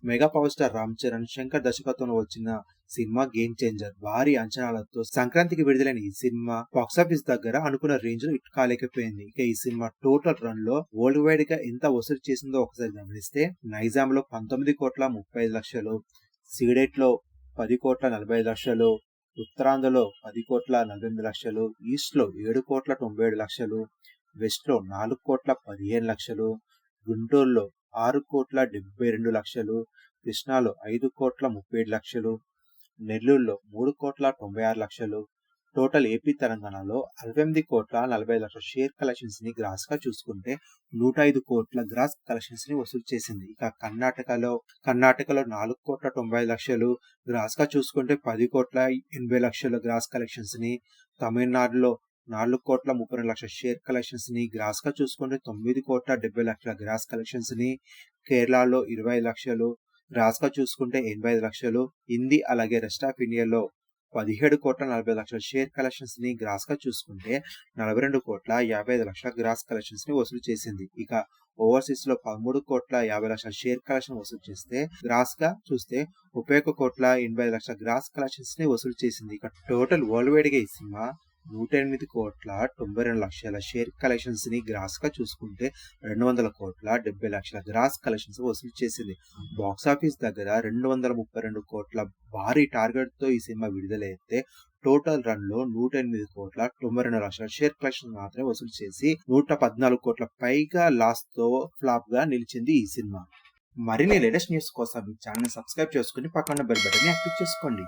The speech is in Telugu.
Mega power star Ram Charan, Shankar దర్శకత్వంలో వచ్చిన సినిమా గేమ్ చేంజర్. భారీ అంచనాలతో సంక్రాంతికి విడుదలైన ఈ సినిమా బాక్సాఫీస్ దగ్గర అనుకున్న రేంజ్ లో హిట్ కాలేకపోయింది. ఇక ఈ సినిమా టోటల్ రన్ లో వరల్డ్ వైడ్ గా ఎంత వసూలు చేసిందో ఒకసారి గమనిస్తే, నైజాం లో 19,35,00,000, సీడెట్ లో 10,45,00,000, ఉత్తరాంధ్రలో 10,48,00,000, ఈస్ట్ లో 7,97,00,000, వెస్ట్ లో 4,15,00,000, గుంటూరులో 6,72,00,000, కృష్ణాలో 5,37,00,000, నెల్లూరులో 3,96,00,000. టోటల్ ఏపీ తెలంగాణలో 68,40,00,000 షేర్ కలెక్షన్స్ ని గ్రాస్ గా చూసుకుంటే 105 కోట్ల గ్రాస్ కలెక్షన్స్ ని వసూలు చేసింది. ఇక కర్ణాటకలో 4,90,00,000 గ్రాస్ గా చూసుకుంటే 10,80,00,000 గ్రాస్ కలెక్షన్స్ ని, తమిళనాడులో 4,32,00,000 షేర్ కలెక్షన్స్ ని గ్రాస్ గా చూసుకుంటే 9,70,00,000 గ్రాస్ కలెక్షన్స్ ని, కేరళలో 20,00,000 గ్రాస్ గా చూసుకుంటే 85,00,000, హిందీ అలాగే రెస్ట్ ఆఫ్ ఇండియాలో 17,40,00,000 షేర్ కలెక్షన్స్ ని గ్రాస్ గా చూసుకుంటే 42,55,00,000 గ్రాస్ కలెక్షన్స్ ని వసూలు చేసింది. ఇక ఓవర్సీస్ లో 13,50,00,000 షేర్ కలెక్షన్ వసూలు చేస్తే, గ్రాస్ గా చూస్తే 31,80,00,000 గ్రాస్ కలెక్షన్స్ ని వసూలు చేసింది. ఇక టోటల్ వరల్డ్ వైడ్ గా ఈ సినిమా 108,92,00,000 షేర్ కలెక్షన్స్ ని గ్రాస్ గా చూసుకుంటే 200,70,00,000 గ్రాస్ కలెక్షన్స్ వసూలు చేసింది. బాక్సాఫీస్ దగ్గర 232 కోట్ల భారీ టార్గెట్ తో ఈ సినిమా విడుదలైతే, టోటల్ రన్ లో 108,92,00,000 షేర్ కలెక్షన్ మాత్రమే వసూలు చేసి 114 కోట్ల పైగా లాస్ తో ఫ్లాప్ గా నిలిచింది ఈ సినిమా. మరిన్ని లేటెస్ట్ న్యూస్ కోసం ఈ ఛానల్ సబ్స్క్రైబ్ చేసుకుని పక్కన బెల్ బటన్ ని యాక్టివ్ చేసుకోండి.